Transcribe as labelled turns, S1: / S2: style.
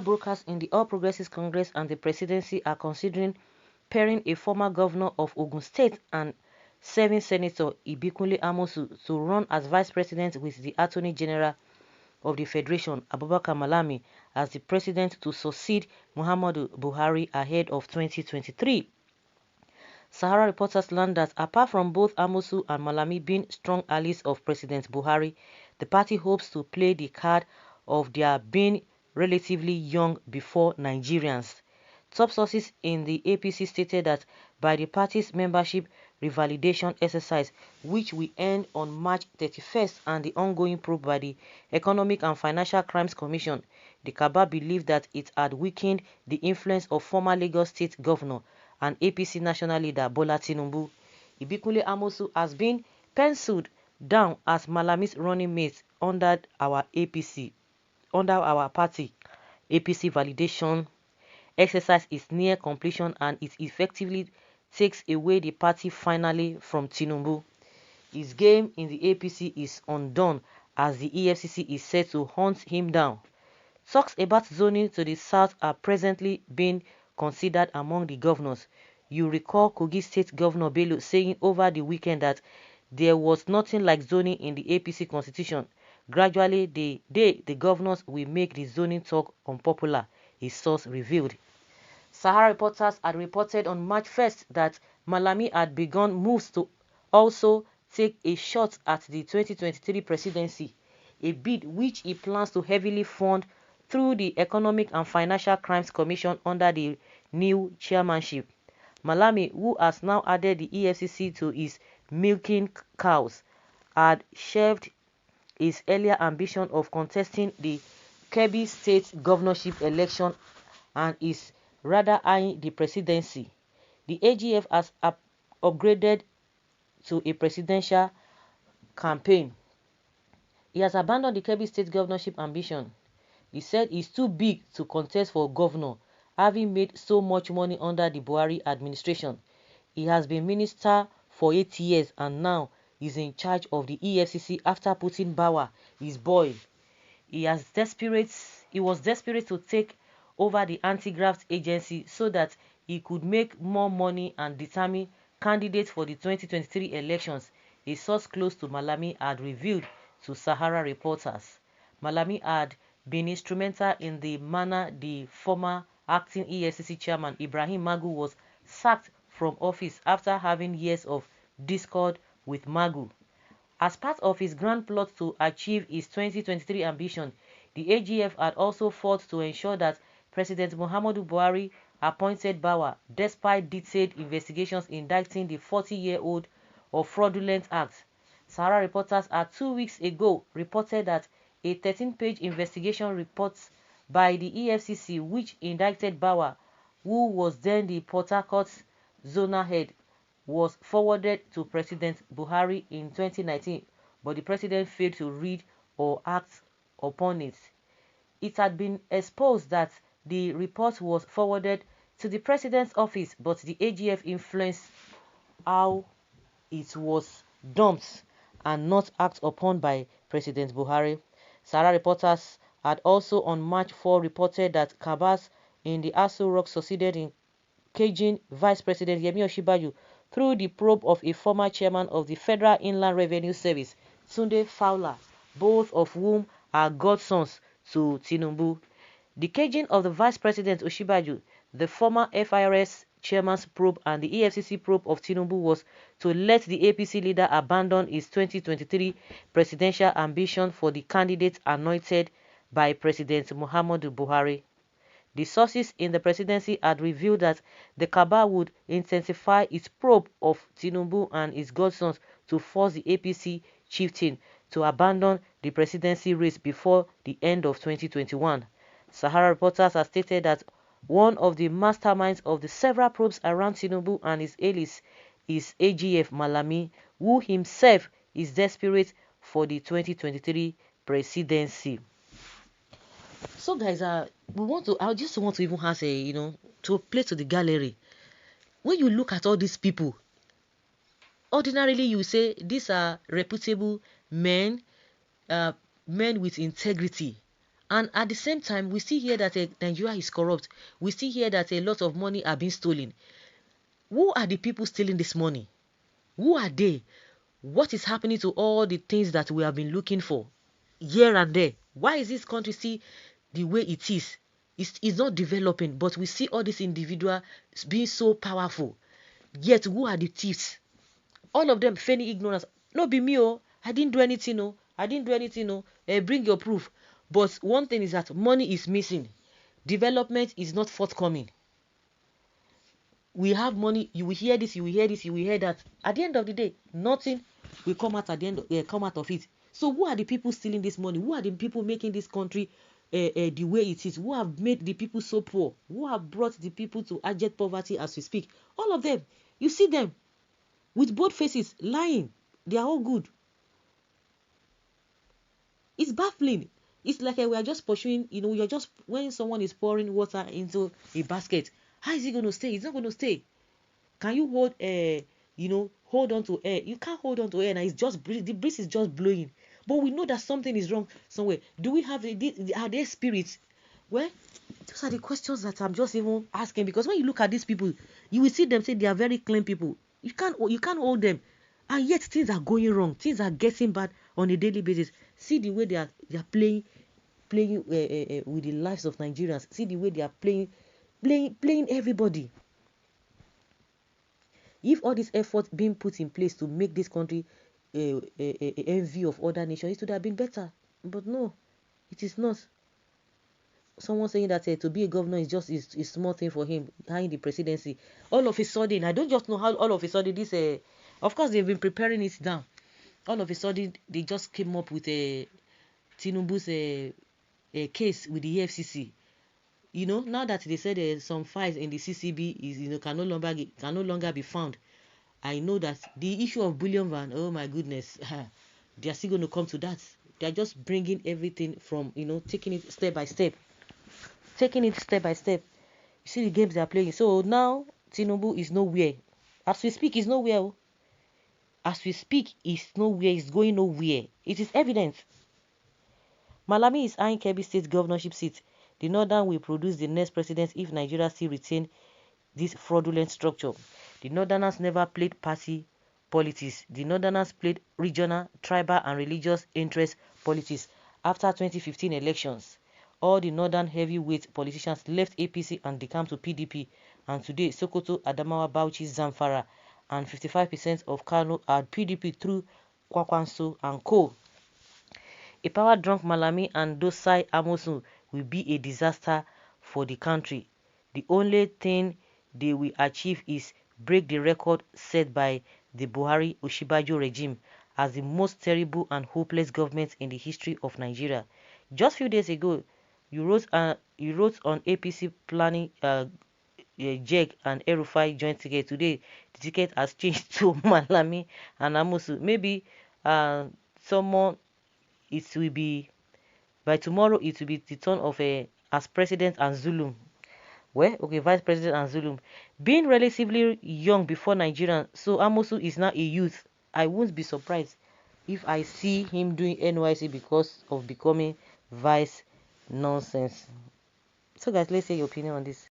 S1: lawbrokers in the All Progressives Congress and the Presidency are considering pairing a former governor of Ogun State and serving Senator Amosun to run as vice president with the Attorney General of the Federation, Abubakar Malami, as the president to succeed Muhammadu Buhari ahead of 2023. Sahara reporters learned that apart from both Amosun and Malami being strong allies of President Buhari, the party hopes to play the card of their being relatively young before Nigerians. Top sources in the APC stated that by the party's membership revalidation exercise, which will end on March 31st, and the ongoing probe by the Economic and Financial Crimes Commission, the Kaba believed that it had weakened the influence of former Lagos State Governor and APC national leader Bola Tinubu. Ibikunle Amosun has been penciled down as Malami's running mate under our party. APC validation exercise is near completion and it effectively takes away the party finally from Tinubu. His game in the APC is undone as the EFCC is set to hunt him down. Talks about zoning to the south are presently being considered among the governors. You recall Kogi State Governor Bello saying over the weekend that there was nothing like zoning in the APC constitution. Gradually, the governors will make the zoning talk unpopular, a source revealed. Sahara reporters had reported on March 1st that Malami had begun moves to also take a shot at the 2023 presidency, a bid which he plans to heavily fund through the Economic and Financial Crimes Commission under the new chairmanship. Malami, who has now added the EFCC to his milking cows, had shelved his earlier ambition of contesting the Kebbi State governorship election and is rather eyeing the presidency. The AGF has upgraded to a presidential campaign. He has abandoned the Kebbi State governorship ambition. He said he's too big to contest for governor, having made so much money under the Buhari administration. He has been minister for 8 years and now is in charge of the EFCC after putting Bawa, his boy. He was desperate to take over the anti-graft agency so that he could make more money and determine candidates for the 2023 elections, a source close to Malami had revealed to Sahara reporters. Malami had been instrumental in the manner the former acting EFCC chairman Ibrahim Magu was sacked from office after having years of discord with Magu. As part of his grand plot to achieve his 2023 ambition, the AGF had also fought to ensure that President Muhammadu Buhari appointed Bawa despite detailed investigations indicting the 40-year-old of fraudulent acts. Sahara reporters had 2 weeks ago reported that a 13-page investigation report by the EFCC which indicted Bawa, who was then the Port Harcourt zonal head, was forwarded to President Buhari in 2019, but the president failed to read or act upon it. It had been exposed that the report was forwarded to the president's office, but the AGF influenced how it was dumped and not acted upon by President Buhari. Sahara reporters had also on March 4 reported that Kabas in the Aso Rock succeeded in caging Vice President Yemi Osinbajo through the probe of a former chairman of the Federal Inland Revenue Service, Tunde Fowler, both of whom are godsons to Tinubu. The caging of the Vice President Osinbajo, the former FIRS chairman's probe, and the EFCC probe of Tinubu was to let the APC leader abandon his 2023 presidential ambition for the candidate anointed by President Muhammadu Buhari. The sources in the presidency had revealed that the Kaaba would intensify its probe of Tinubu and his godsons to force the APC chieftain to abandon the presidency race before the end of 2021. Sahara reporters have stated that one of the masterminds of the several probes around Tinubu and his allies is AGF Malami, who himself is desperate for the 2023 presidency. So guys, I just want to even have to play to the gallery. When you look at all these people, ordinarily you say these are reputable men, men with integrity, And at the same time, we still hear that Nigeria is corrupt. We still hear that a lot of money are being stolen. Who are the people stealing this money? Who are they? What is happening to all the things that we have been looking for here and there? Why is this country still the way it is? It's not developing, but we see all these individuals being so powerful. Yet, who are the thieves? All of them feigning ignorance. No, be me, oh. I didn't do anything, oh. I didn't do anything, oh. Bring your proof. But one thing is that money is missing. Development is not forthcoming. We have money. You will hear this. You will hear this. You will hear that. At the end of the day, nothing will come out at the end. Come out of it. So who are the people stealing this money? Who are the people making this country the way it is? Who have made the people so poor? Who have brought the people to abject poverty as we speak? All of them. You see them with both faces lying. They are all good. It's baffling. It's like we are just pursuing, you're just, when someone is pouring water into a basket, how is it going to stay? It's not going to stay. Can you hold on to air? You can't hold on to air, and it's just the breeze is just blowing. But we know that something is wrong somewhere. Do we have are there spirits? Well, those are the questions that I'm just even asking, because when you look at these people, you will see them say they are very clean people. You can't hold them, and yet things are going wrong. Things are getting bad on a daily basis. See the way they are playing with the lives of Nigerians. See the way they are playing everybody. If all this effort being put in place to make this country a envy of other nations, it would have been better. But no, it is not. Someone saying that to be a governor is just a small thing for him, behind the presidency. All of a sudden, I don't just know how all of a sudden this, of course they've been preparing it down. All of a sudden, they just came up with a Tinubu's case with the EFCC. Now that they said some files in the CCB is can no longer be found. I know that the issue of bullion van, oh my goodness, they are still going to come to that. They are just bringing everything from taking it step by step. You see the games they are playing. So now Tinubu is nowhere. As we speak, he's nowhere. As we speak, he's nowhere. He's going nowhere. It is evident. Malami is eyeing Kebbi State governorship seat. The Northern will produce the next president if Nigeria still retain this fraudulent structure. The Northerners never played party politics. The Northerners played regional, tribal, and religious interest politics after 2015 elections. All the Northern heavyweight politicians left APC and decamped to PDP, and today Sokoto, Adamawa, Bauchi, Zamfara, and 55% of Kano are PDP through Kwakwanso and Co. A power-drunk Malami and docile Amosun will be a disaster for the country. The only thing they will achieve is break the record set by the Buhari-Osinbajo regime as the most terrible and hopeless government in the history of Nigeria. Just a few days ago, you wrote on APC planning JEG and El-Rufai joint ticket. Today, the ticket has changed to Malami and Amosun. Maybe someone, it will be by tomorrow, it will be the turn of as president and Zulum. Well, okay, vice president and Zulum. Being relatively young before Nigerian, so Amosu is now a youth. I won't be surprised if I see him doing NYC because of becoming vice nonsense. So guys, let's hear your opinion on this.